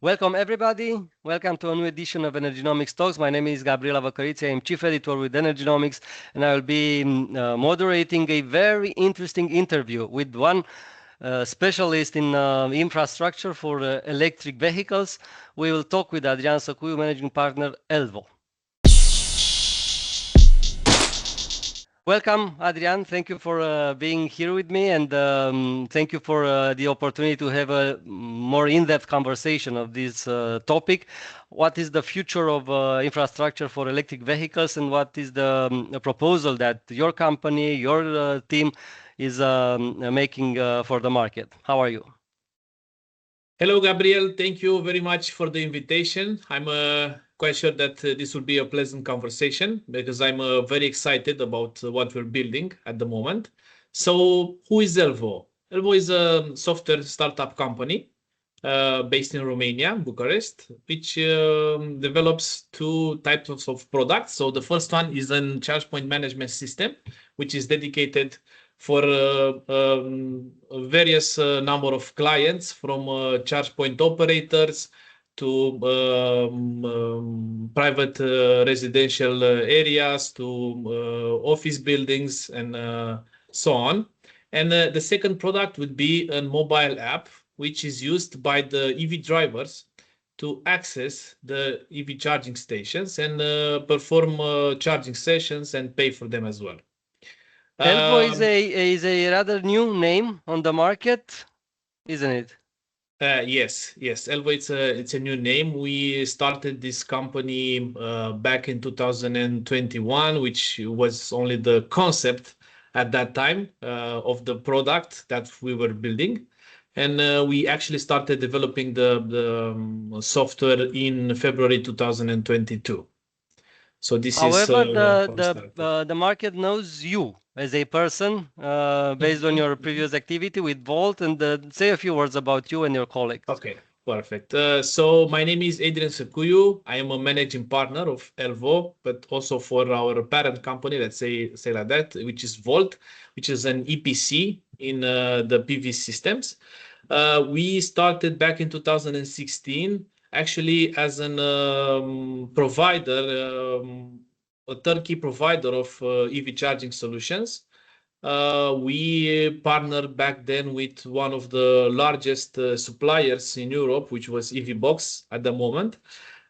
Welcome everybody. Welcome to a new edition of EnergynomicsTalks. My name is Gabriela Văcăriță. I am Chief Editor with Energynomics, and I will be moderating a very interesting interview with one specialist in infrastructure for electric vehicles. We will talk with Adrian Săcuiu, Managing Partner, ELVO. Welcome, Adrian. Thank you for being here with me, and thank you for the opportunity to have a more in-depth conversation of this topic. What is the future of infrastructure for electric vehicles, and what is the proposal that your company, your team is making for the market? How are you? Hello, Gabriel. Thank you very much for the invitation. I'm quite sure that this will be a pleasant conversation because I'm very excited about what we're building at the moment. So who is ELVO? ELVO is a software startup company based in Romania, Bucharest, which develops two types of products. So the first one is a charge point management system, which is dedicated for various number of clients, from charge point operators to private residential areas to office buildings and so on. And the second product would be a mobile app, which is used by the EV drivers to access the EV charging stations and perform charging sessions and pay for them as well. ELVO is a rather new name on the market, isn't it? Yes. ELVO, it's a new name. We started this company back in 2021, which was only the concept at that time of the product that we were building. And we actually started developing the software in February 2022. So this However, is the market knows you as a person based on your previous activity with Volt, and say a few words about you and your colleagues. Okay, perfect. So my name is Adrian Săcuiu. I am a managing partner of ELVO, but also for our parent company, let's say like that, which is Volt, which is an EPC in the PV systems. We started back in 2016, actually as an provider, a turnkey provider of EV charging solutions. We partnered back then with one of the largest suppliers in Europe, which was EVBox at the moment.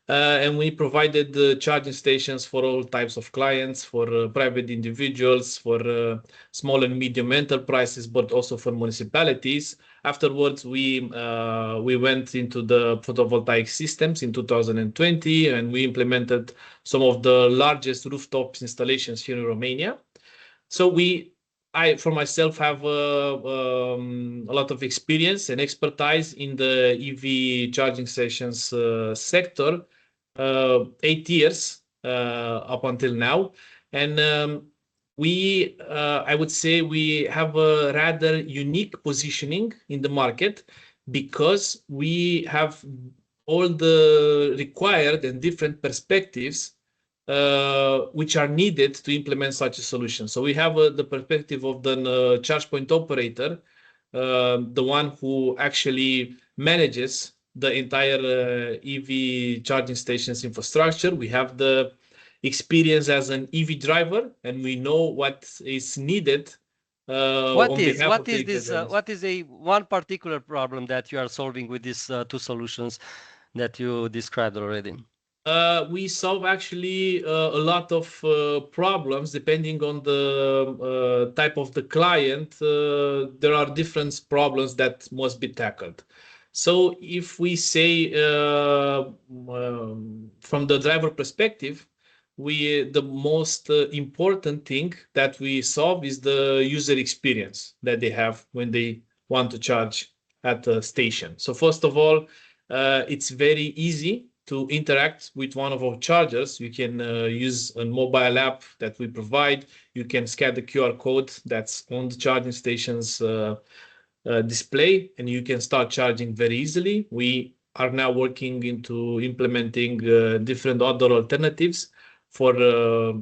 And we provided charging stations for all types of clients, for private individuals, for small and medium enterprises, but also for municipalities. Afterwards, we went into the photovoltaic systems in 2020, and we implemented some of the largest rooftop installations here in Romania. So I, for myself, have a lot of experience and expertise in the EV charging stations sector, 8 years up until now. And I would say we have a rather unique positioning in the market because we have all the required and different perspectives which are needed to implement such a solution. So we have the perspective of the charge point operator, the one who actually manages the entire EV charging stations infrastructure. We have the experience as an EV driver, and we know what is needed. What is one particular problem that you are solving with these two solutions that you described already? We solve actually a lot of problems depending on the type of the client. There are different problems that must be tackled. So if we say from the driver perspective, the most important thing that we solve is the user experience that they have when they want to charge at a station. So first of all, it's very easy to interact with one of our chargers. You can use a mobile app that we provide. You can scan the QR code that's on the charging station's display, and you can start charging very easily. We are now working into implementing different other alternatives for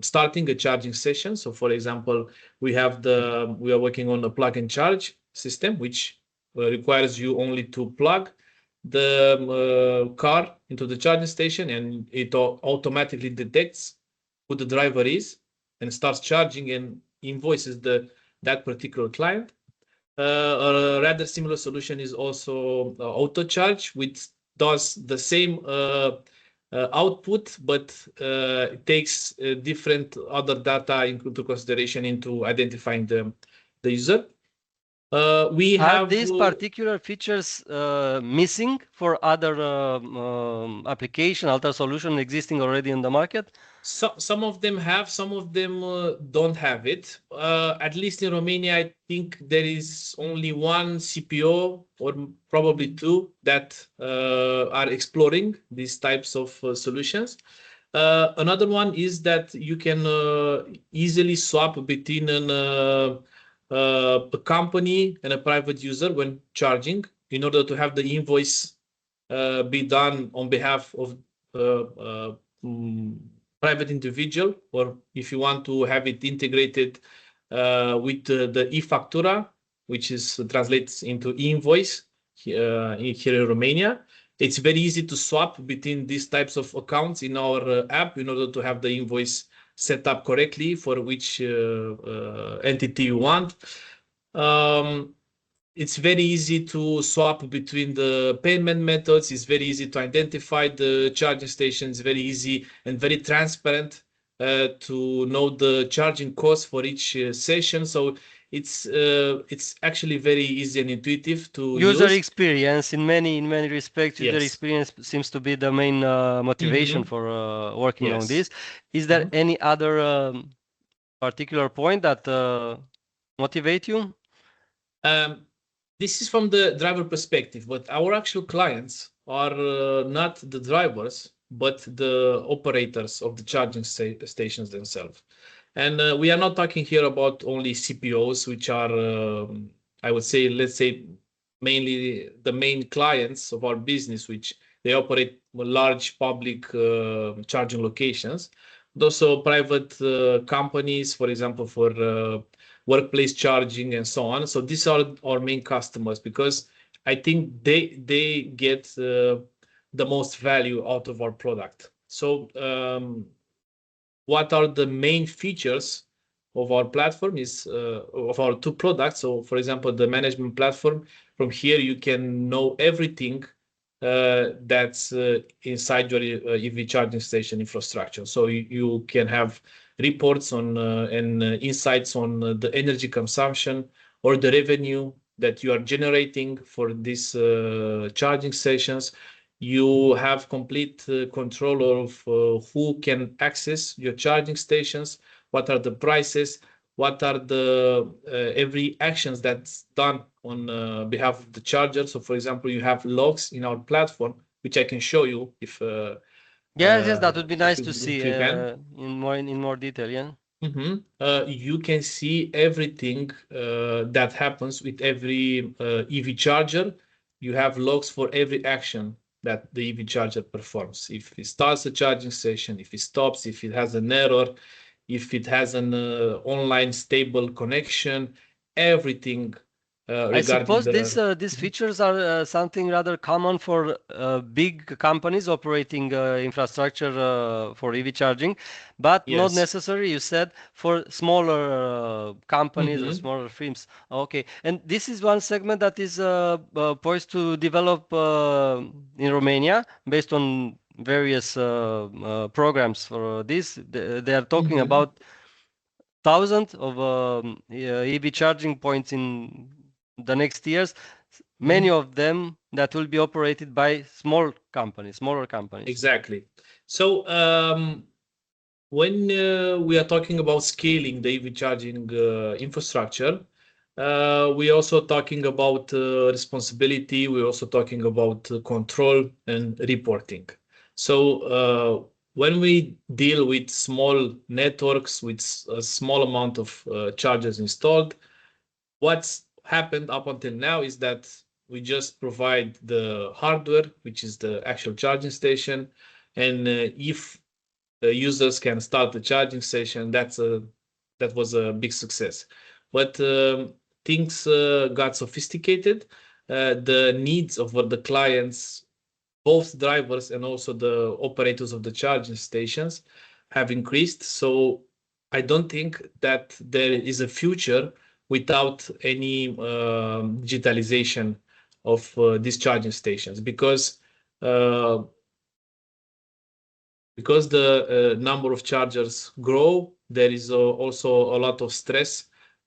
starting a charging session. So for example, we are working on a plug and charge system, which requires you only to plug the car into the charging station, and it automatically detects who the driver is and starts charging and invoices that particular client. A rather similar solution is also auto charge, which does the same output, but it takes different other data into consideration into identifying the user. We Are have these particular features missing for other application, other solution existing already in the market? some of them have, some of them don't have it. At least in Romania, I think there is only one CPO or probably two that are exploring these types of solutions. Another one is that you can easily swap between a company and a private user when charging, in order to have the invoice be done on behalf of private individual, or if you want to have it integrated with the e-factura, which is translates into invoice here in Romania. It's very easy to swap between these types of accounts in our app in order to have the invoice set up correctly for which entity you want. It's very easy to swap between the payment methods. It's very easy to identify the charging stations. Very easy and very transparent to know the charging cost for each session. So it's actually very easy and intuitive to User use. experience in many respects. User Yes. experience seems to be the main motivation for working on Yes. this. Is there any other particular point that motivate you? This is from the driver perspective, but our actual clients are not the drivers, but the operators of the charging stations themselves. And we are not talking here about only CPOs, which are, I would say, let's say, mainly the main clients of our business, which they operate large public charging locations, but also private companies, for example, for workplace charging and so on. So these are our main customers, because I think they get the most value out of our product. So what are the main features of our platform is of our two products. So for example, the management platform, from here you can know everything that's inside your EV charging station infrastructure. So you can have reports on and insights on the energy consumption or the revenue that you are generating for these charging stations. You have complete control of who can access your charging stations, what are the prices, what are the every actions that's done on behalf of the charger. So for example, you have logs in our platform, which I can show you if Yes, that would be nice to if see you can. in more detail. Yeah. You can see everything that happens with every EV charger. You have logs for every action that the EV charger performs. If it starts a charging station, if it stops, if it has an error, if it has an online stable connection, everything I regarding suppose the. these features are something rather common for big companies operating infrastructure for EV charging, but not Yes. necessary, you said, for smaller companies or Mhm. smaller firms. Okay, and this is one segment that is poised to develop in Romania based on various programs for this. They are talking Mhm. about thousands of EV charging points in the next years, many of them that will be operated by smaller companies. Exactly. So when we are talking about scaling the EV charging infrastructure, we're also talking about responsibility. We're also talking about control and reporting. So when we deal with small networks with a small amount of chargers installed, what's happened up until now is that we just provide the hardware, which is the actual charging station, and if users can start the charging station, that was a big success. But things got sophisticated. the needs of the clients, both drivers and also the operators of the charging stations, have increased. So I don't think that there is a future without any digitalization of these charging stations, because the number of chargers grow. There is also a lot of stress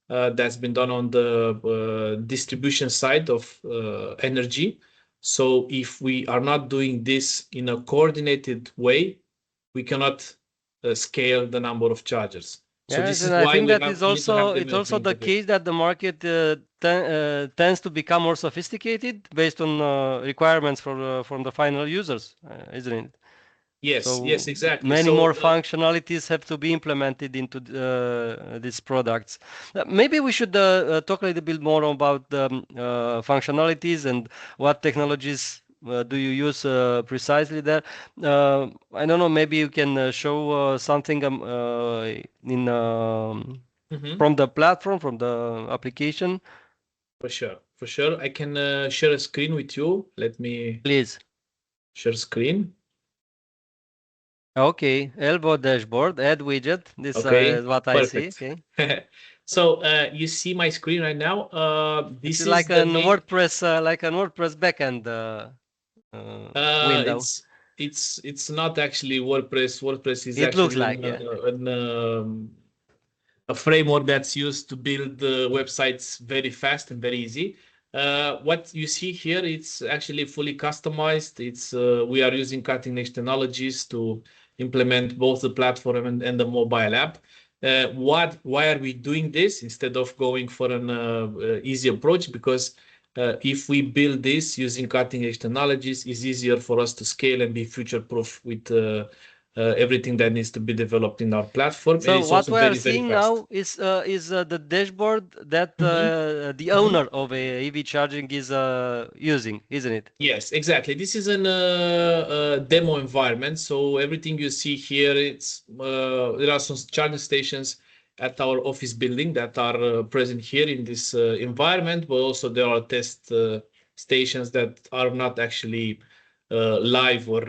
that's been done on the distribution side of energy. So if we are not doing this in a coordinated way, we cannot scale the number of chargers. So Yes, this is and I why think we that is need to have also them it's also the integrated. case that the market tends to become more sophisticated based on requirements from the final users, isn't it? Yes, So yes, exactly. many So more functionalities have to be implemented into these products. Maybe we should talk a little bit more about the functionalities and what technologies do you use precisely there. I don't know, maybe you can show something in from the platform, from the application. for sure, I can share a screen with you. Let me Please. share screen. Okay, ELVO dashboard, add widget. This Okay, is what I see. perfect. Okay. So you see my screen right now. It's This is the main. Like an WordPress backend window. It's not actually WordPress. WordPress is It looks actually like, yeah. a framework that's used to build websites very fast and very easy. What you see here, it's actually fully customized. It's we are using cutting-edge technologies to implement both the platform and the mobile app. Why are we doing this instead of going for an easy approach? Because if we build this using cutting-edge technologies, it's easier for us to scale and be future-proof with everything that needs to be developed in our platform, and So it's what also we are very, very seeing fast. now is the dashboard that Mhm, the mhm. owner of a EV charging is using, isn't it? Yes, exactly. This is an demo environment. So everything you see here, it's there are some charging stations at our office building that are present here in this environment, but also there are test stations that are not actually live or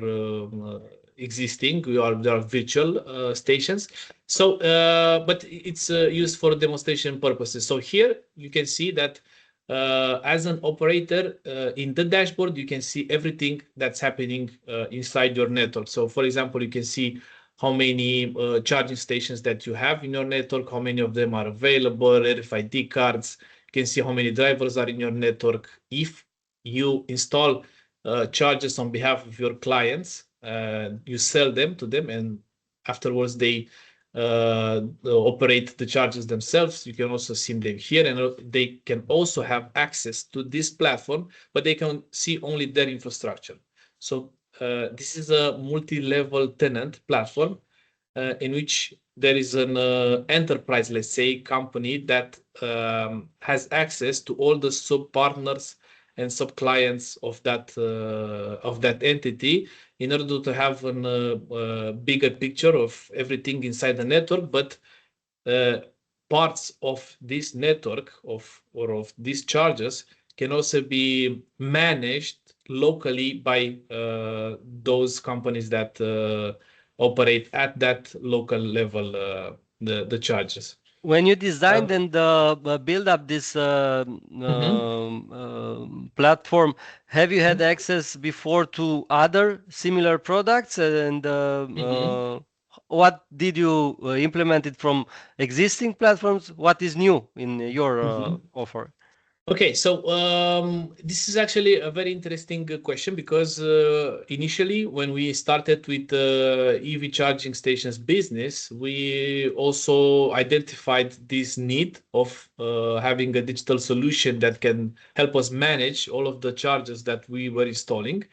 existing. There are virtual stations. So, but it's used for demonstration purposes. So here you can see that as an operator in the dashboard, you can see everything that's happening inside your network. So, for example, you can see how many charging stations that you have in your network, how many of them are available, RFID cards. You can see how many drivers are in your network. If you install chargers on behalf of your clients, you sell them to them, and afterwards they operate the chargers themselves. You can also see them here, and they can also have access to this platform, but they can see only their infrastructure. So this is a multi-level tenant platform in which there is an enterprise, let's say, company that has access to all the sub-partners and sub-clients of that entity, in order to have a bigger picture of everything inside the network. But parts of this network of these chargers can also be managed locally by those companies that operate at that local level, the chargers. When you designed Um, and build up this mhm, platform, have you mhm, had access before to other similar products? And mhm, what did you implement it from existing platforms? What is new in your mhm. offer? Okay, so this is actually a very interesting question, because initially, when we started with the EV charging stations business, we also identified this need of having a digital solution that can help us manage all of the chargers that we were installing.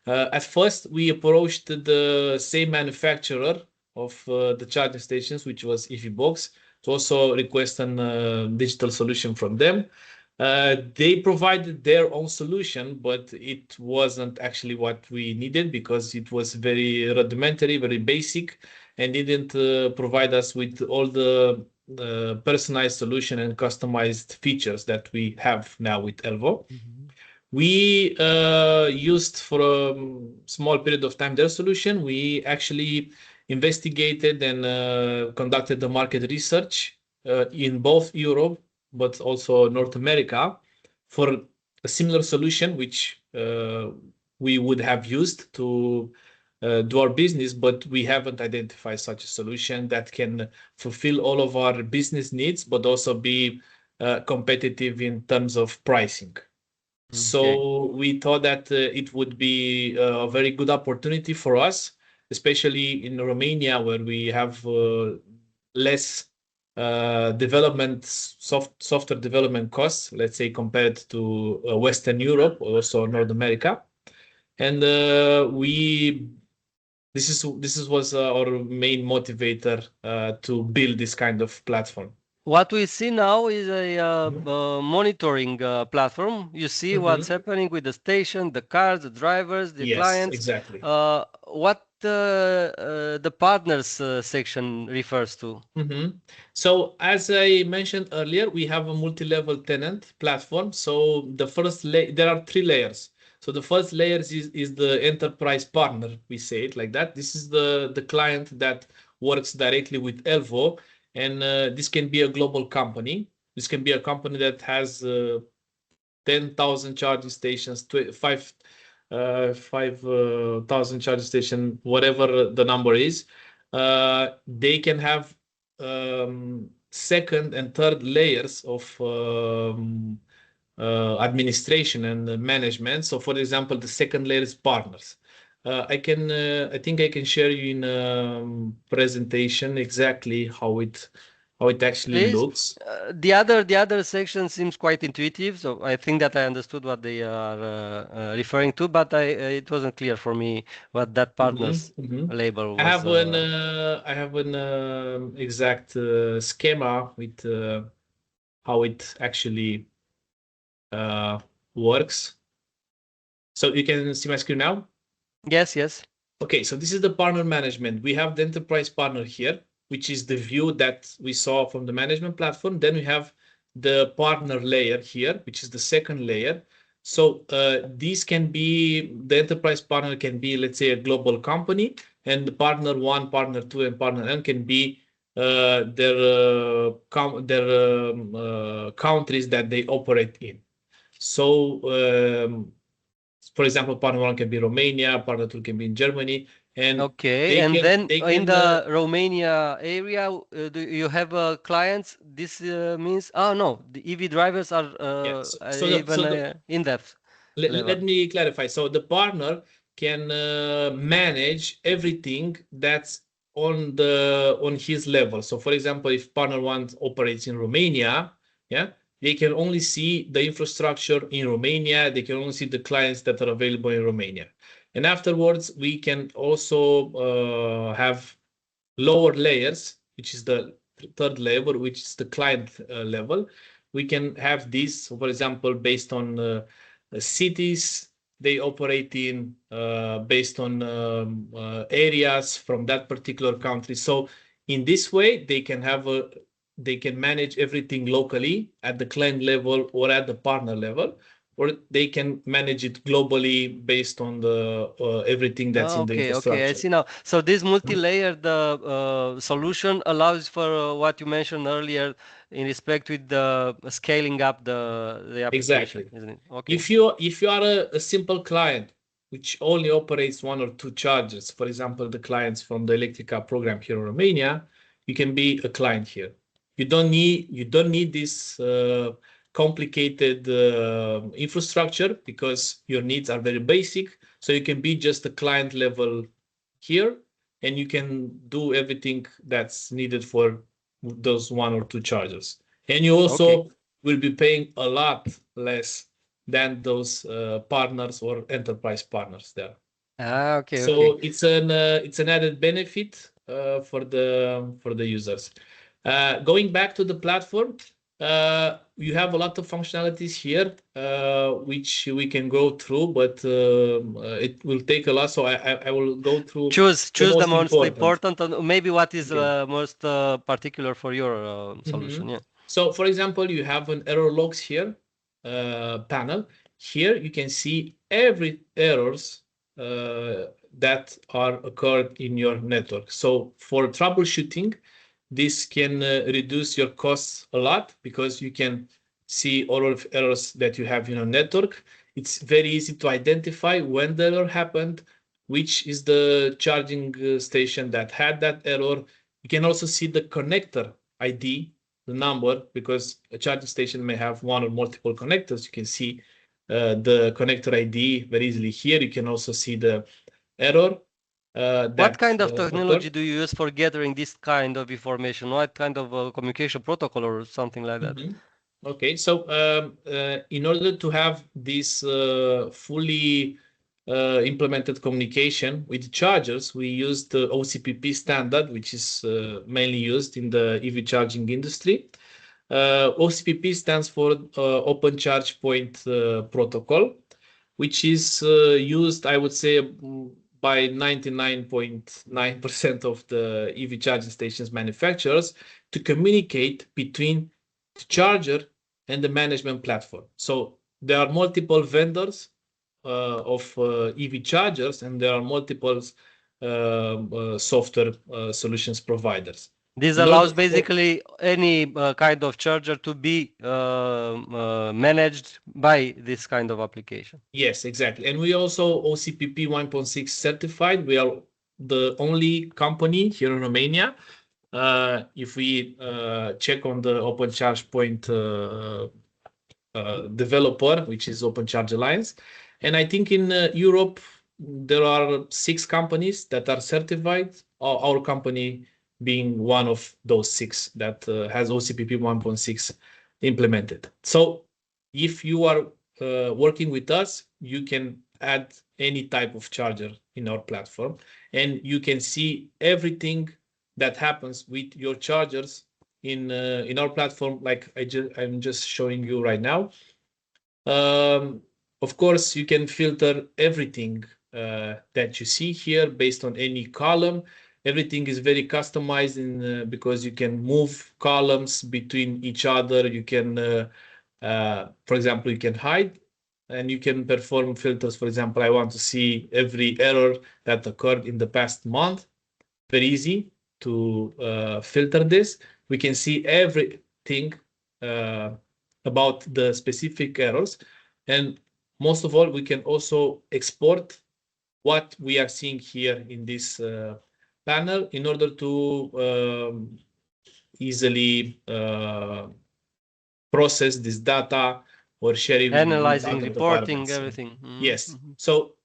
At first, we approached the same manufacturer of the charging stations, which was EVBox, to also request a digital solution from them. They provided their own solution, but it wasn't actually what we needed, because it was very rudimentary, very basic, and didn't provide us with all the personalized solution and customized features that we have now with ELVO. We used for a small period of time their solution. We actually investigated and conducted the market research in both Europe, but also North America for a similar solution, which we would have used to do our business, but we haven't identified such a solution that can fulfill all of our business needs, but also be competitive in terms of pricing. So we thought that it would be a very good opportunity for us, especially in Romania, where we have less software development costs, let's say, compared to Western Europe, also North America. And this was our main motivator to build this kind of platform. What we see now is a monitoring platform. You see what's happening with the station, the cars, the drivers, the clients. Exactly. What the partners section refers to. So as I mentioned earlier, we have a multi-level tenant platform. So the first there are 3 layers. So the first layer is the enterprise partner, we say it like that. This is the client that works directly with ELVO. And this can be a global company. This can be a company that has 10,000 charging stations, 5,000 charging stations, whatever the number is. They can have second and third layers of administration and management. So, for example, the second layer is partners. I think I can share you in a presentation exactly how it actually looks. The other section seems quite intuitive, so I think that I understood what they are referring to, but it wasn't clear for me what that partners label was. I have an exact schema with how it actually works. So you can see my screen now? Yes. Okay, so this is the partner management. We have the enterprise partner here, which is the view that we saw from the management platform. Then we have the partner layer here, which is the second layer. So these can be, the enterprise partner can be, let's say, a global company, and the partner 1, partner 2, and partner N can be their countries that they operate in. So for example, partner 1 can be Romania, partner 2 can be in Germany. And then in the Romania area, do you have clients? This means, the EV drivers are in depth. Let me clarify. So the partner can manage everything that's on his level. So for example, if partner 1 operates in Romania, they can only see the infrastructure in Romania. They can only see the clients that are available in Romania. And afterwards, we can also have lower layers, which is the third level, which is the client level. We can have this, for example, based on cities they operate in, based on areas from that particular country. So in this way, they can manage everything locally at the client level or at the partner level, or they can manage it globally based on the everything that's in the infrastructure. Okay, I see now. So this multi-layered solution allows for what you mentioned earlier in respect with the scaling up the application, isn't it? Okay. If you are a simple client which only operates 1 or 2 chargers, for example, the clients from the Electrica program here in Romania, you can be a client here. You don't need this complicated infrastructure because your needs are very basic. So you can be just a client level here, and you can do everything that's needed for those 1 or 2 chargers. And you also will be paying a lot less than those partners or enterprise partners there. So it's an added benefit for the users. Going back to the platform, you have a lot of functionalities here, which we can go through, but it will take a lot. So I will go through. Choose the most important, and maybe what is most particular for your solution. Yeah. So, for example, you have an error logs here panel. here you can see every errors that are occurred in your network. So for troubleshooting, this can reduce your costs a lot because you can see all of errors that you have in your network. It's very easy to identify when the error happened, which is the charging station that had that error. You can also see the connector ID, the number, because a charging station may have one or multiple connectors. You can see the connector ID very easily here. You can also see the error. What kind of technology occurred. do you use for gathering this kind of information? What kind of communication protocol or something like that? Okay, so in order to have this fully implemented communication with chargers, we used the OCPP standard, which is mainly used in the EV charging industry. OCPP stands for Open Charge Point Protocol, which is used, I would say, by 99.9% of the EV charging stations manufacturers to communicate between the charger and the management platform. So there are multiple vendors of EV chargers, and there are multiple software solutions providers. This allows basically any kind of charger to be managed by this kind of application. Yes, exactly. And we also OCPP 1.6 certified. We are the only company here in Romania. If we check on the Open Charge Point developer, which is Open Charge Alliance. And I think in Europe, there are 6 companies that are certified, our company being one of those 6 that has OCPP 1.6 implemented. So if you are working with us, you can add any type of charger in our platform, and you can see everything that happens with your chargers in our platform, like I'm just showing you right now. Of course, you can filter everything that you see here based on any column. Everything is very customized because you can move columns between each other. You can, for example, you can hide and you can perform filters. For example, I want to see every error that occurred in the past month. Very easy to filter this. We can see everything about the specific errors. And most of all, we can also export what we are seeing here in this panel in order to easily process this data or share it analyzing, with other reporting, departments. everything. Yes. So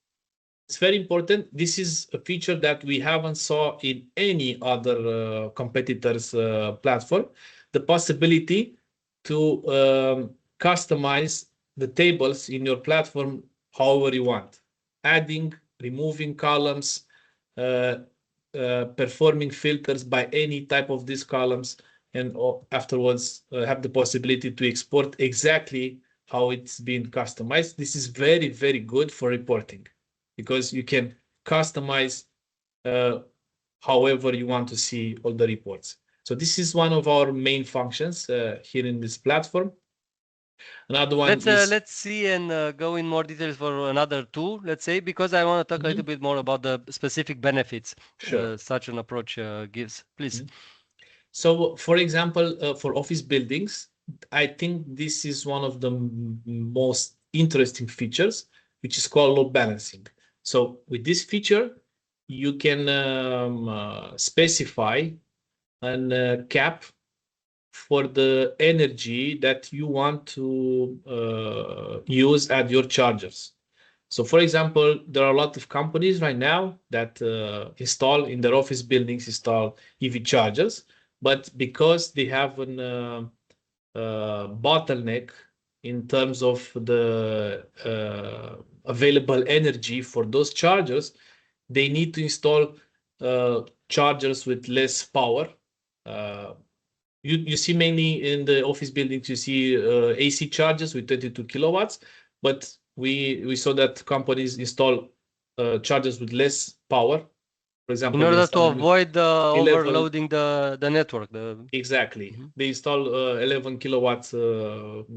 it's very important. This is a feature that we haven't saw in any other competitor's platform. The possibility to customize the tables in your platform however you want, adding, removing columns, performing filters by any type of these columns, and afterwards have the possibility to export exactly how it's been customized. This is very, very good for reporting because you can customize however you want to see all the reports. So this is one of our main functions here in this platform. Another one let's see and go in more details for another 2, let's say, because I want to talk a little bit more about the specific benefits such an approach gives. Please. So, for example, for office buildings, I think this is one of the most interesting features, which is called load balancing. So with this feature, you can specify a cap for the energy that you want to use at your chargers. So, for example, there are a lot of companies right now that install in their office buildings, install EV chargers, but because they have a bottleneck in terms of the available energy for those chargers, they need to install chargers with less power. You see mainly in the office buildings, you see AC chargers with 22 kilowatts, but we saw that companies install chargers with less power. For example, in order to avoid overloading the network. Exactly. They install 11 kilowatts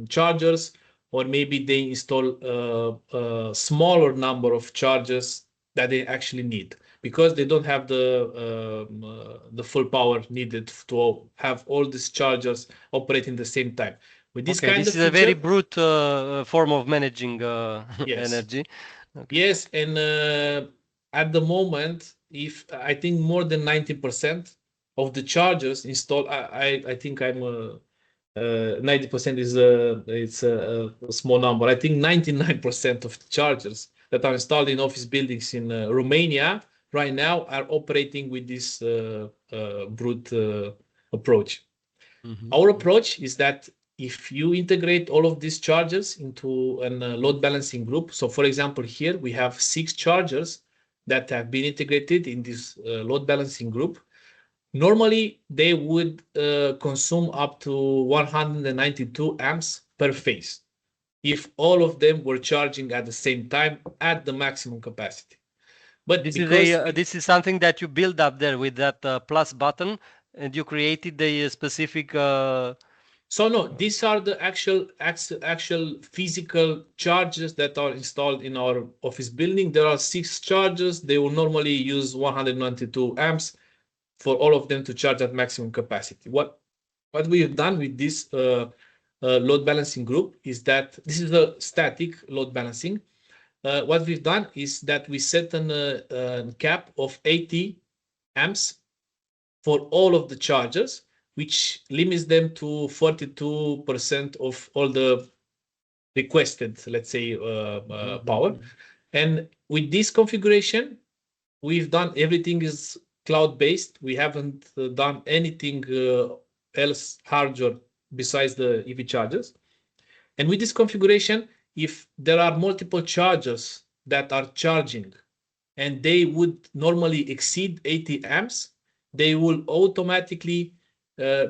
chargers or maybe they install a smaller number of chargers that they actually need because they don't have the full power needed to have all these chargers operating at the same time. With this Okay, kind this of is a very feature, brute form of managing yes, energy. Okay. yes, and at the moment, if I think more than 90% of the chargers installed, I think I'm 90% is it's a small number. I think 99% of the chargers that are installed in office buildings in Romania right now are operating with this brute approach. Our approach is that if you integrate all of these chargers into a load balancing group, so for example, here we have 6 chargers that have been integrated in this load balancing group. Normally, they would consume up to 192 amps per phase if all of them were charging at the same time at the maximum capacity. But This is because this is something that you build up there with that plus button, and you created the specific. So no, these are the actual physical chargers that are installed in our office building. There are 6 chargers. They will normally use 192 amps for all of them to charge at maximum capacity. What we have done with this load balancing group is that this is a static load balancing. What we've done is that we set a cap of 80 amps for all of the chargers, which limits them to 42% of all the requested, let's say, power. And with this configuration, we've done everything is cloud-based. We haven't done anything else hardware besides the EV chargers. And with this configuration, if there are multiple chargers that are charging and they would normally exceed 80 amps, they will automatically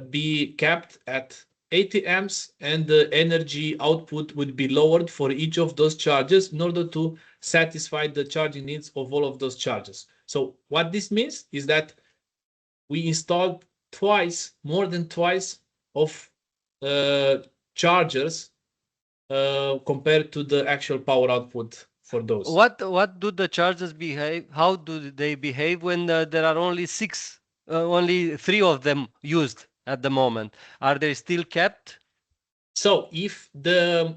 be capped at 80 amps, and the energy output would be lowered for each of those chargers in order to satisfy the charging needs of all of those chargers. So what this means is that we installed more than twice of chargers compared to the actual power output for those. What do the chargers behave? How do they behave when there are only 6, only 3 of them used at the moment? Are they still kept? So if the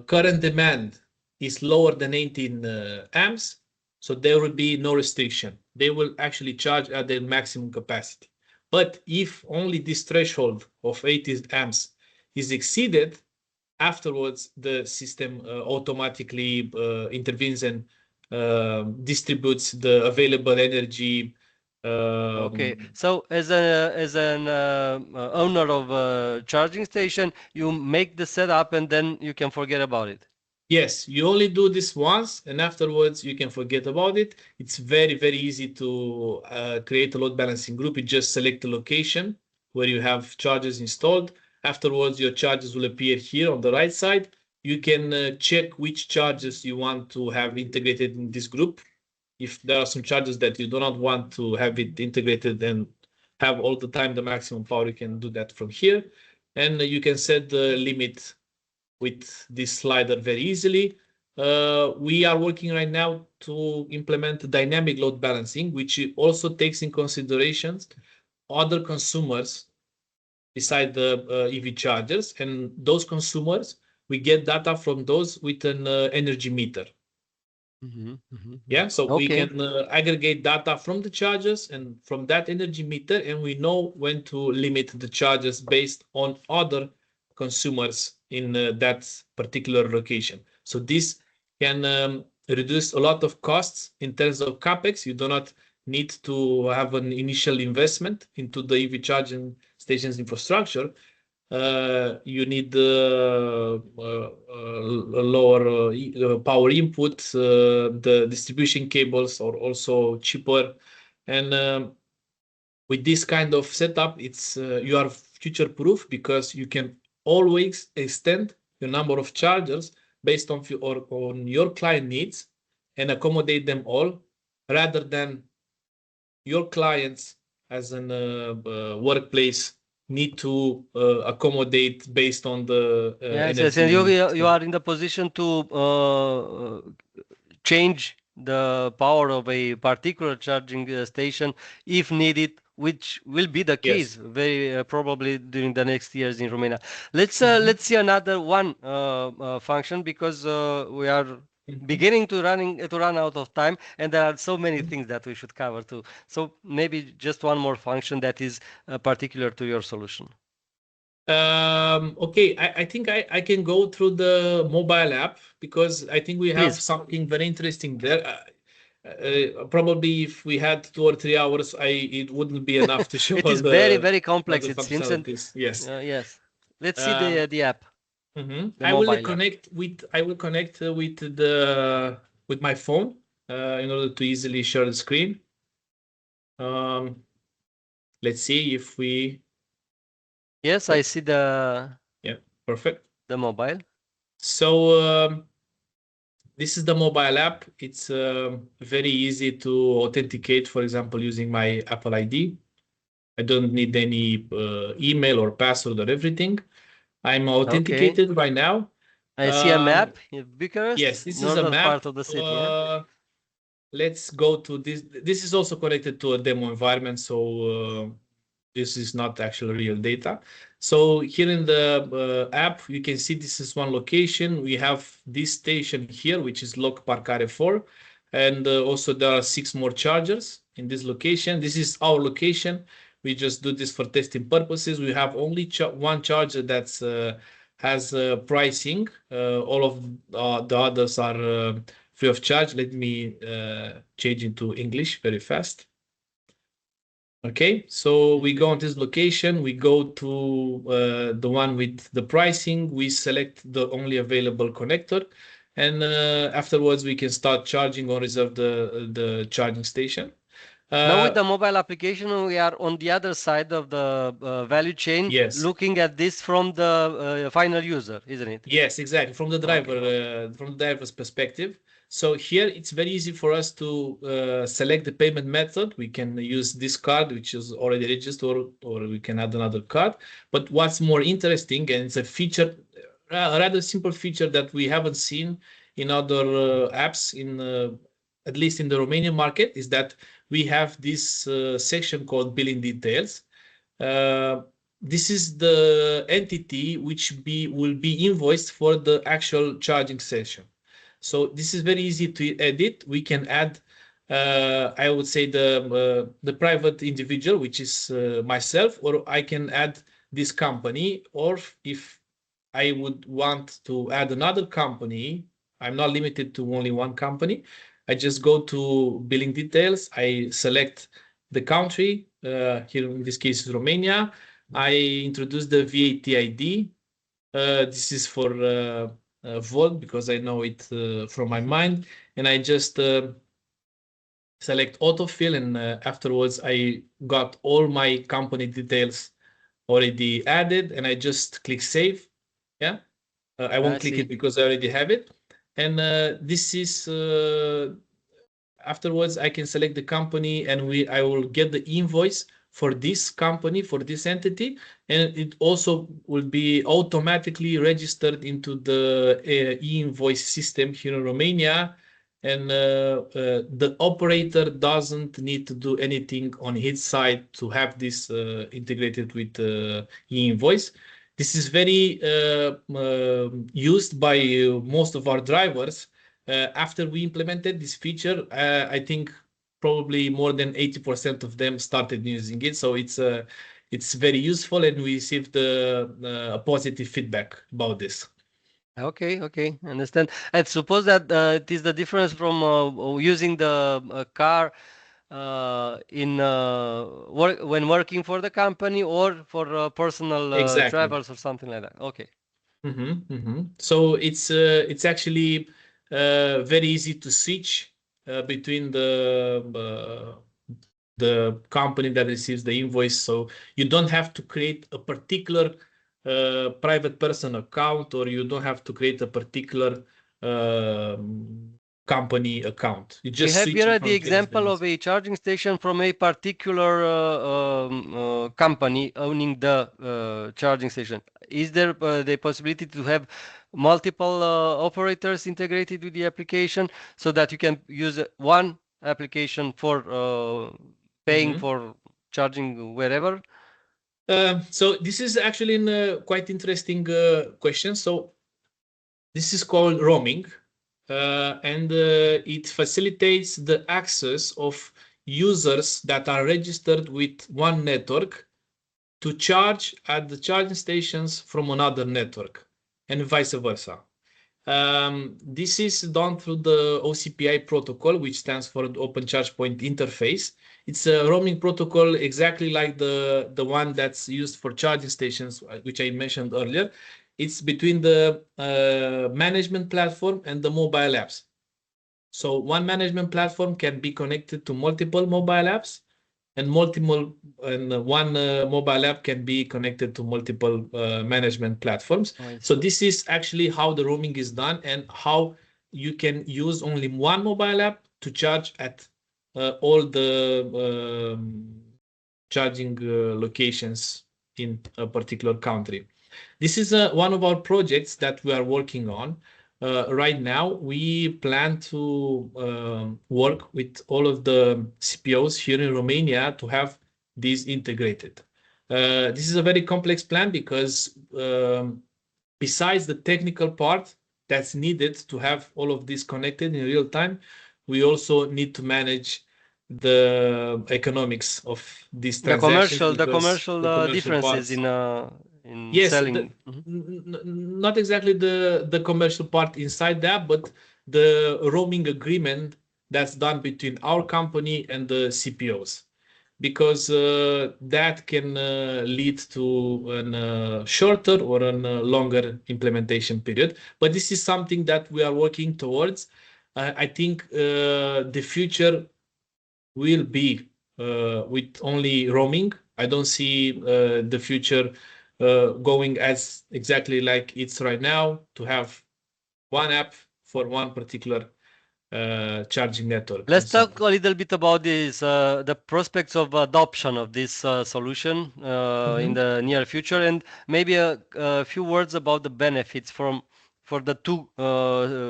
current demand is lower than 18 amps, so there will be no restriction. They will actually charge at their maximum capacity. But if only this threshold of 80 amps is exceeded, afterwards the system automatically intervenes and distributes the available energy. Okay, so as an owner of a charging station, you make the setup and then you can forget about it. Yes, you only do this once, and afterwards you can forget about it. It's very, very easy to create a load balancing group. You just select a location where you have chargers installed. Afterwards, your chargers will appear here on the right side. You can check which chargers you want to have integrated in this group. If there are some chargers that you do not want to have it integrated and have all the time the maximum power, you can do that from here. And you can set the limit with this slider very easily. We are working right now to implement dynamic load balancing, which also takes in considerations other consumers beside the EV chargers. And those consumers, we get data from those with an energy meter. Yeah, so we can aggregate data from the chargers and from that energy meter, and we know when to limit the charges based on other consumers in that particular location. So this can reduce a lot of costs in terms of capex. You do not need to have an initial investment into the EV charging stations infrastructure. You need a lower power input. The distribution cables are also cheaper, and with this kind of setup, it's you are future proof because you can always extend the number of chargers based on your client needs and accommodate them all, rather than your clients as an workplace need to accommodate based on the Yes, energy. and you are in the position to change the power of a particular charging station if needed, which will be the case very probably during the next years in Romania. Let's see another one function, because we are beginning to run out of time, and there are so many things that we should cover too. So maybe just one more function that is particular to your solution. Okay, I think I can go through the mobile app, because I think we have something very interesting there. Probably if we had 2 or 3 hours, it wouldn't be enough to show it is very complex, it seems. And, yes. Yes. Let's see the app. I will connect with my phone in order to easily share the screen. Let's see if we. Yes, I see the. Yeah, perfect. The mobile. So this is the mobile app. It's very easy to authenticate, for example, using my Apple ID. I don't need any email or password or everything. I'm authenticated right now. I see a map in Bucharest. Yes, this is a map. Part of the city. Let's go to this. This is also connected to a demo environment, so this is not actual real data. So here in the app, you can see this is one location. We have this station here, which is Loc Parcare 4. And also there are 6 more chargers in this location. This is our location. We just do this for testing purposes. We have only one charger that's has pricing. All of the others are free of charge. Let me change into English very fast. Okay, so we go on this location, we go to the one with the pricing, we select the only available connector, and afterwards we can start charging or reserve the charging station. Now with the mobile application, we are on the other side of the value chain, looking at this from the final user, isn't it? Yes, exactly, from the driver, from the driver's perspective. So here it's very easy for us to select the payment method. We can use this card, which is already registered, or we can add another card. But what's more interesting, and it's a feature, a rather simple feature that we haven't seen in other apps, at least in the Romanian market, is that we have this section called billing details. This is the entity which will be invoiced for the actual charging session. So this is very easy to edit. We can add, I would say, the private individual, which is myself, or I can add this company. Or if I would want to add another company, I'm not limited to only one company. I just go to billing details. I select the country. Here in this case is Romania. I introduce the VAT ID. This is for Volt, because I know it from my mind, and I just select autofill, and afterwards I got all my company details already added, and I just click save. Yeah, I won't click it because I already have it, and this is afterwards I can select the company, and I will get the invoice for this company, for this entity, and it also will be automatically registered into the e-invoice system here in Romania, and the operator doesn't need to do anything on his side to have this integrated with e-invoice. This is very used by most of our drivers. After we implemented this feature, I think probably more than 80% of them started using it. So it's very useful, and we received a positive feedback about this. Okay, understand. I suppose that it is the difference from using the car when working for the company or for personal travels or something like that. Okay. So it's actually very easy to switch between the company that receives the invoice. So you don't have to create a particular private person account, or you don't have to create a particular company account. You We just have switch here it the from credit example of a charging station from a particular company owning the charging station. Is there the possibility to have multiple operators integrated with the application so that you can use one application for paying for charging wherever? So this is actually a quite interesting question. So this is called roaming, and it facilitates the access of users that are registered with one network to charge at the charging stations from another network, and vice versa. This is done through the OCPI protocol, which stands for the Open Charge Point Interface. It's a roaming protocol exactly like the one that's used for charging stations, which I mentioned earlier. It's between the management platform and the mobile apps. So one management platform can be connected to multiple mobile apps, and one mobile app can be connected to multiple management platforms. So this is actually how the roaming is done, and how you can use only one mobile app to charge at all the charging locations in a particular country. This is one of our projects that we are working on. Right now, we plan to work with all of the CPOs here in Romania to have these integrated. This is a very complex plan because besides the technical part that's needed to have all of this connected in real time, we also need to manage the economics of these transactions. The commercial differences parts. in Yes, selling. not exactly the commercial part inside that, but the roaming agreement that's done between our company and the CPOs, because that can lead to a shorter or a longer implementation period. But this is something that we are working towards. I think the future will be with only roaming. I don't see the future going as exactly like it's right now, to have one app for one particular charging network. Let's talk a little bit about this, the prospects of adoption of this solution in the near future, and maybe a few words about the benefits for the two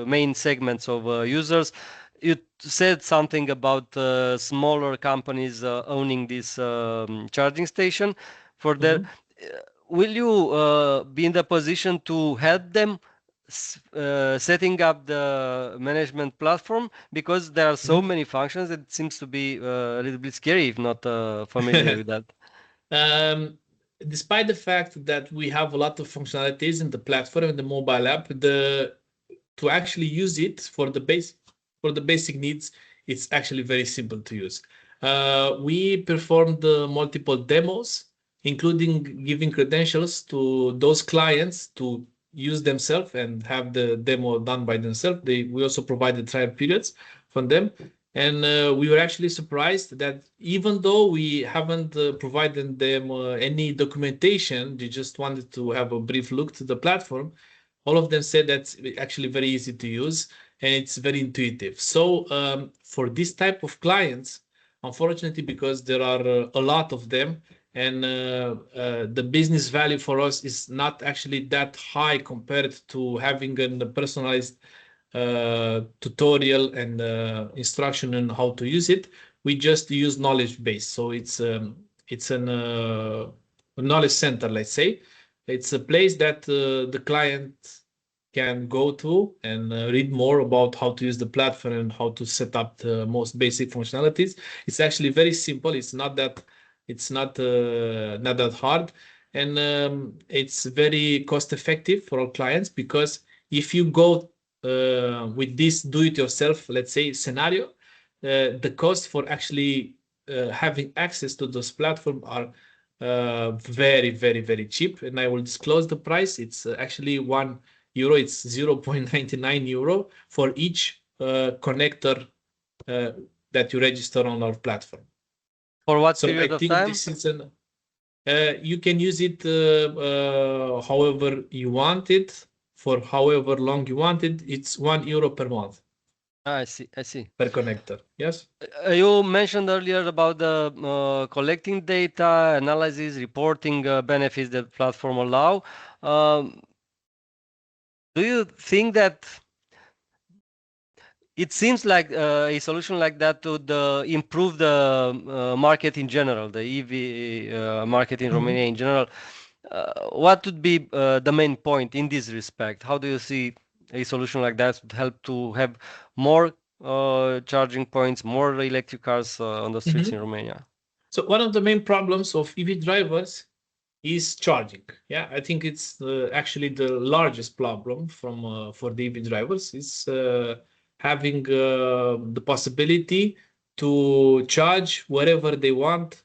main segments of users. You said something about smaller companies owning this charging station. For their, will you be in the position to help them setting up the management platform, because there are so many functions? It seems to be a little bit scary if not familiar with that. Despite the fact that we have a lot of functionalities in the platform and the mobile app, to actually use it for the basic needs, it's actually very simple to use. We performed multiple demos, including giving credentials to those clients to use themselves and have the demo done by themselves. We also provided trial periods from them. And we were actually surprised that even though we haven't provided them any documentation, they just wanted to have a brief look to the platform. All of them said that's actually very easy to use and it's very intuitive. So for this type of clients, unfortunately, because there are a lot of them, and the business value for us is not actually that high compared to having a personalized tutorial and instruction on how to use it. We just use knowledge base. So it's a knowledge center, let's say. It's a place that the client can go to and read more about how to use the platform and how to set up the most basic functionalities. It's actually very simple. It's not that hard, and it's very cost effective for our clients, because if you go with this do-it-yourself, let's say, scenario, the cost for actually having access to those platforms are very, very, very cheap. And I will disclose the price. It's actually €1. It's 0.99 euro for each connector that you register on our platform. For what So period I of think time? this is you can use it however you want it, for however long you want it. It's €1 per month. I see. I see. per connector. Yes. You mentioned earlier about the collecting data, analysis, reporting benefits that platform allow. Um, do you think that it seems like a solution like that would improve the market in general, the EV market in Mhm. Romania in general? What would be the main point in this respect? How do you see a solution like that would help to have more charging points, more electric cars on the streets in Mhm. Romania? So one of the main problems of EV drivers is charging. Yeah, I think it's actually the largest problem from for the EV drivers is having the possibility to charge wherever they want,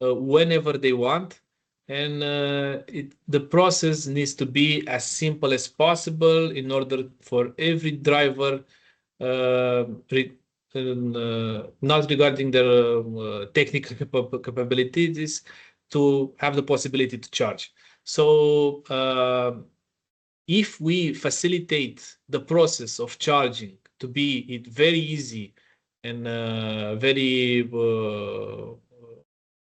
whenever they want, and the process needs to be as simple as possible in order for every driver, uh, re- not regarding their technical capabilities, to have the possibility to charge. So if we facilitate the process of charging to be it very easy and very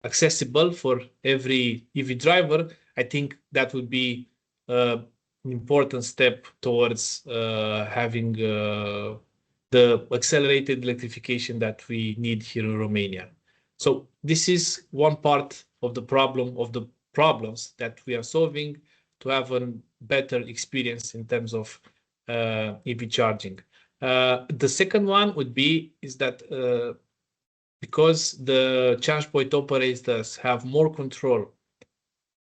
accessible for every EV driver, I think that would be an important step towards having the accelerated electrification that we need here in Romania. So this is one part of the problems that we are solving to have a better experience in terms of EV charging. The second one would be is that because the charge point operators have more control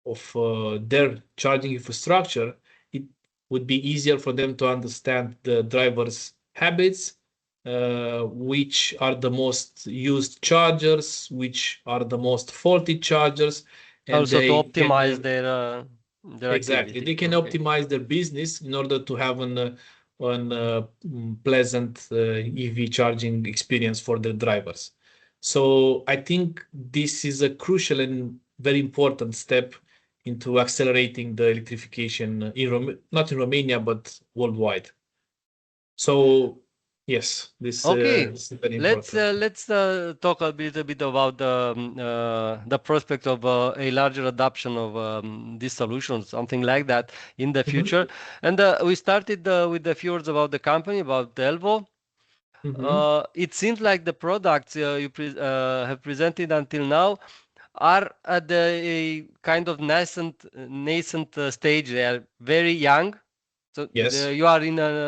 of their charging infrastructure, it would be easier for them to understand the driver's habits, which are the most used chargers, which are the most faulty chargers, and Also to they optimize can their exactly activity. they can Okay. optimize their business in order to have pleasant EV charging experience for their drivers. So I think this is a crucial and very important step into accelerating the electrification not in Romania but worldwide. So yes, Okay, this is very important. let's talk a little bit about the prospect of a larger adoption of these solutions, something like that in the Mhm, future. And we started with a few words about the company, about ELVO. mhm. It seems like the products have presented until now are at a kind of nascent stage. They are very young, so Yes. you are in an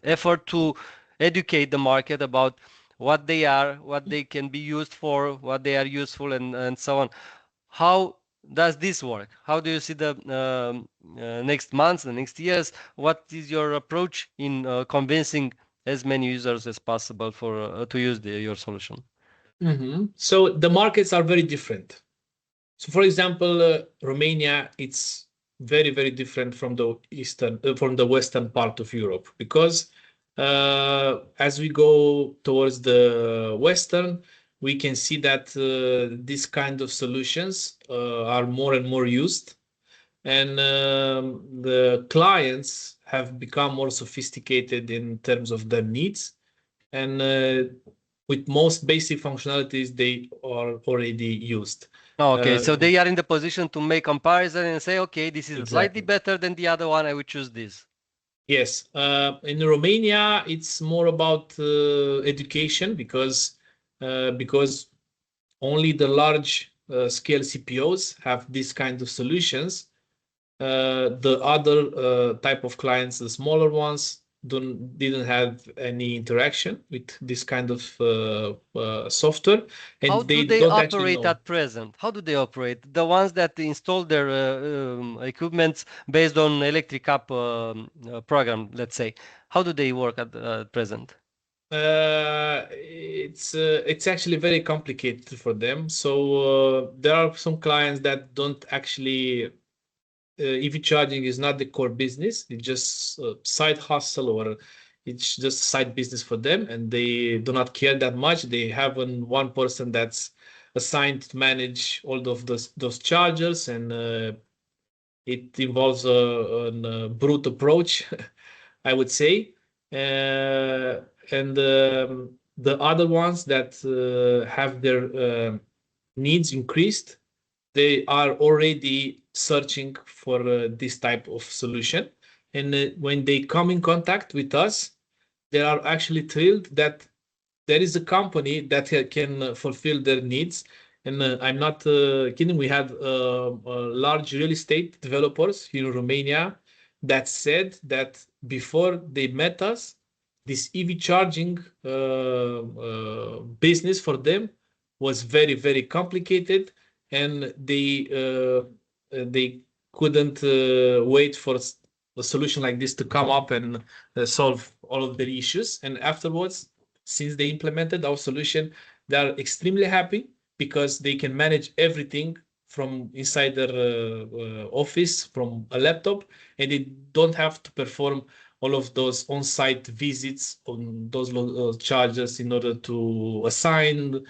effort to educate the market about what they are, what they can be used for, what they are useful, and so on. How does this work? How do you see the next months, the next years? What is your approach in convincing as many users as possible for to use your solution? So the markets are very different. So, for example, Romania, it's very, very different from the from the western part of Europe because as we go towards the western, we can see that these kind of solutions are more and more used, and the clients have become more sophisticated in terms of their needs, and with most basic functionalities they are already used. Oh, okay, Uh, so they are in the position to make comparison and say, okay, this is slightly Exactly. better than the other one. I would choose this. Yes. In Romania, it's more about education because only the large scale CPOs have this kind of solutions. The other type of clients, the smaller ones, didn't have any interaction with this kind of software, How and do they they don't actually operate know. at present? How do they operate? The ones that install their equipments based on electric up program, let's say, how do they work at present? It's actually very complicated for them. So there are some clients that don't actually EV charging is not the core business. It's just a side hustle or it's just side business for them, and they do not care that much. They have one person that's assigned to manage all of those chargers, and it involves a brute approach, I would say. and the other ones that have their needs increased, they are already searching for this type of solution. And when they come in contact with us, they are actually thrilled that there is a company that can fulfill their needs. And I'm not kidding. We had large real estate developers here in Romania that said that before they met us, this EV charging business for them was very, very complicated, and they couldn't wait for a solution like this to come up and solve all of their issues. And afterwards, since they implemented our solution, they are extremely happy because they can manage everything from inside their office, from a laptop, and they don't have to perform all of those on-site visits on those chargers in order to assign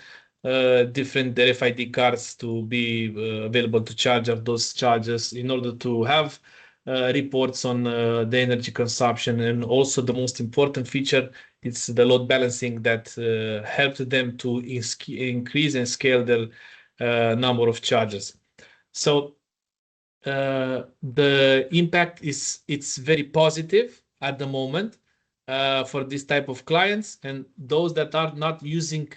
different RFID cards to be available to charge those chargers, in order to have reports on the energy consumption. And also the most important feature, it's the load balancing that helped them to increase and scale their number of chargers. So the impact it's very positive at the moment for this type of clients, and those that are not using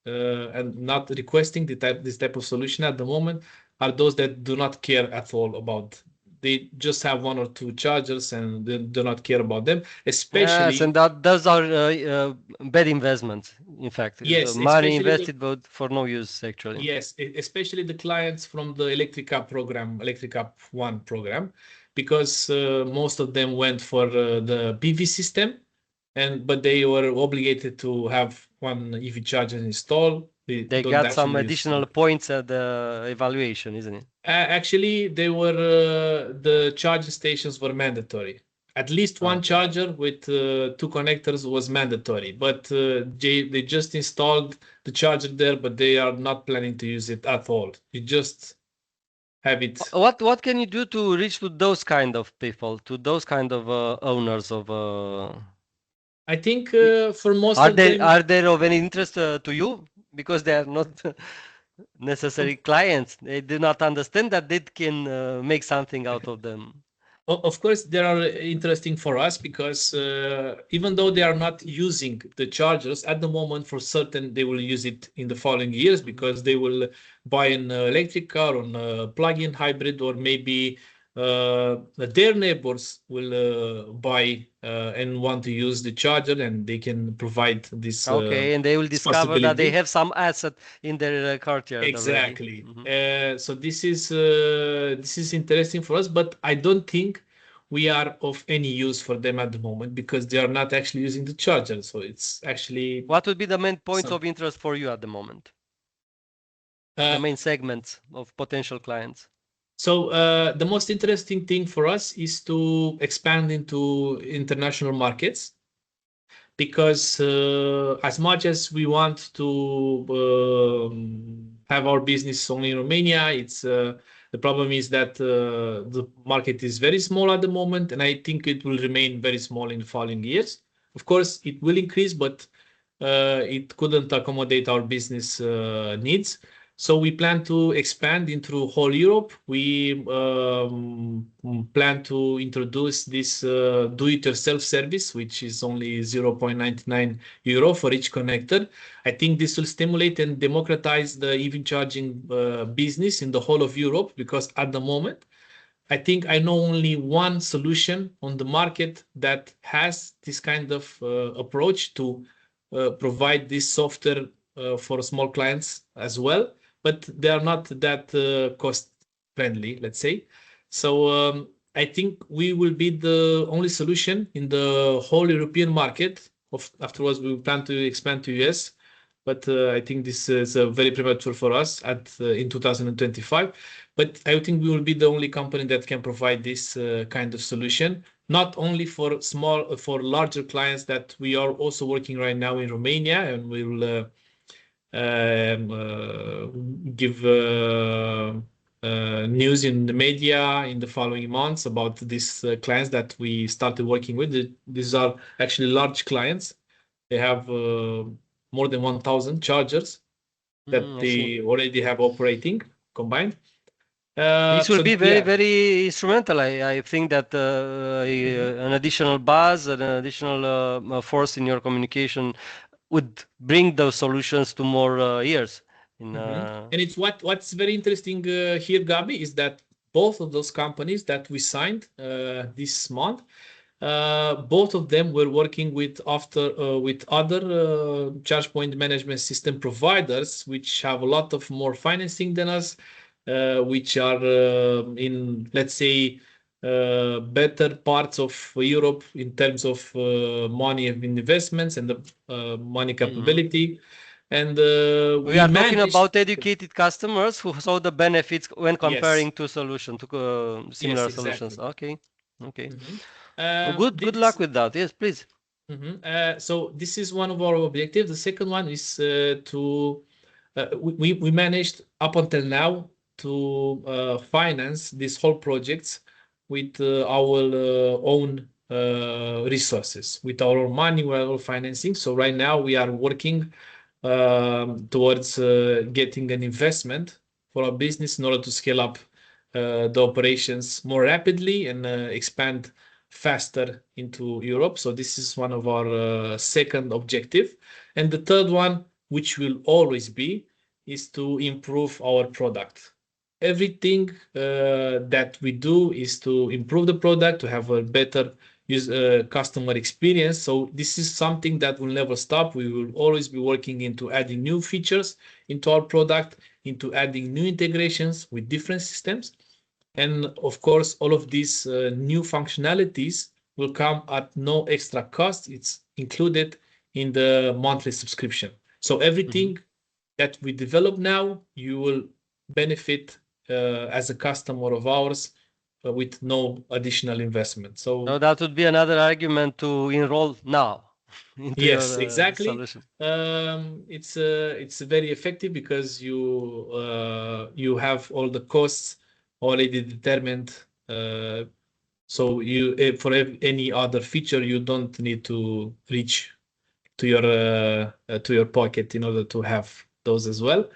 and not requesting this type of solution at the moment are those that do not care at all about. They just have one or two chargers and they do not care about them, especially. Yes, and those are bad investments, in fact. Yes, Money invested, but for no use, actually. Yes, especially the clients from the Electric Up program, Electric Up 1 program, because most of them went for the PV system, but they were obligated to have one EV charger installed. They got some additional points at the evaluation, isn't it? Actually, the charging stations were mandatory. At least one charger with two connectors was mandatory, but they just installed the charger there, but they are not planning to use it at all. You just have it. What can you do to reach to those kind of people, to those kind of owners of? I think for most of them, are they of any interest to you, because they are not necessary clients? They do not understand that they can make something out of them. Of course, they are interesting for us because even though they are not using the chargers at the moment, for certain they will use it in the following years, because they will buy an electric car on a plug-in hybrid, or maybe their neighbors will buy and want to use the charger, and they can provide this. Okay, and they will discover that they have some asset in their courtyard. Exactly. So this is interesting for us, but I don't think we are of any use for them at the moment, because they are not actually using the charger. So it's actually. What would be the main points of interest for you at the moment? The main segments of potential clients. So the most interesting thing for us is to expand into international markets, because as much as we want to have our business only in Romania, the problem is that the market is very small at the moment, and I think it will remain very small in the following years. Of course, it will increase, but it couldn't accommodate our business needs. So we plan to expand into whole Europe. We plan to introduce this do-it-yourself service, which is only €0.99 for each connector. I think this will stimulate and democratize the EV charging business in the whole of Europe, because at the moment, I think I know only one solution on the market that has this kind of approach to provide this software for small clients as well. But they are not that cost friendly, let's say. So I think we will be the only solution in the whole European market. Afterwards, we plan to expand to US, but I think this is very premature for us in 2025. But I think we will be the only company that can provide this kind of solution, not only for larger clients that we are also working right now in Romania, and we will give news in the media in the following months about these clients that we started working with. These are actually large clients. They have more than 1,000 chargers that they already have operating combined. This will be very, very instrumental. I think that an additional buzz, an additional force in your communication would bring those solutions to more ears. And it's what's very interesting here, Gabi, is that both of those companies that we signed this month, both of them were working with other charge point management system providers, which have a lot of more financing than us, which are in, let's say, better parts of Europe in terms of money of investments and the money capability. And we are talking about educated customers who saw the benefits when comparing to solution to similar solutions. Okay. Good luck with that. Yes, please. So this is one of our objectives. The second one is we managed up until now to finance this whole projects with our own resources, with our own money, our own financing. So right now we are working towards getting an investment for our business in order to scale up the operations more rapidly and expand faster into Europe. So this is one of our second objective. And the third one, which will always be, is to improve our product. Everything that we do is to improve the product, to have a better customer experience. So this is something that will never stop. We will always be working into adding new features into our product, into adding new integrations with different systems. And of course, all of these new functionalities will come at no extra cost. It's included in the monthly subscription. So everything that we develop now, you will benefit as a customer of ours with no additional investment. So that would be another argument to enroll now. Yes, exactly. Solution. It's very effective because you have all the costs already determined. So you for any other feature, you don't need to reach to your pocket in order to have those as well.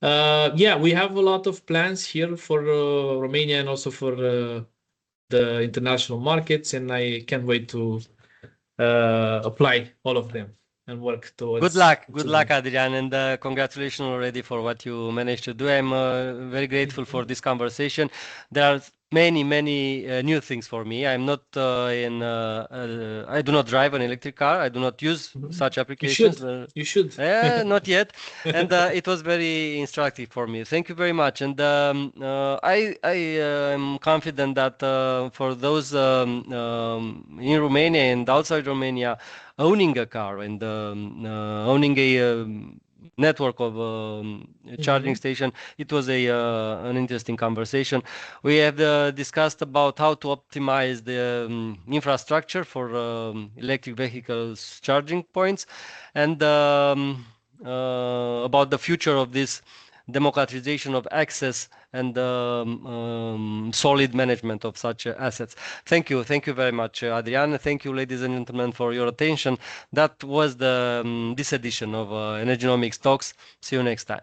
We have a lot of plans here for Romania and also for the international markets, and I can't wait to apply all of them and work towards. Good luck, Adrian, and congratulations already for what you managed to do. I'm very grateful for this conversation. There are many new things for me. I'm not I do not drive an electric car. I do not use such applications. You should. Not yet. And it was very instructive for me. Thank you very much. And I am confident that for those in Romania and outside Romania owning a car and owning a network of charging station, it was an interesting conversation. We have discussed about how to optimize the infrastructure for electric vehicles charging points, and about the future of this democratization of access and solid management of such assets. Thank you very much, Adrian. Thank you, ladies and gentlemen, for your attention. That was this edition of Energynomics Talks. See you next time.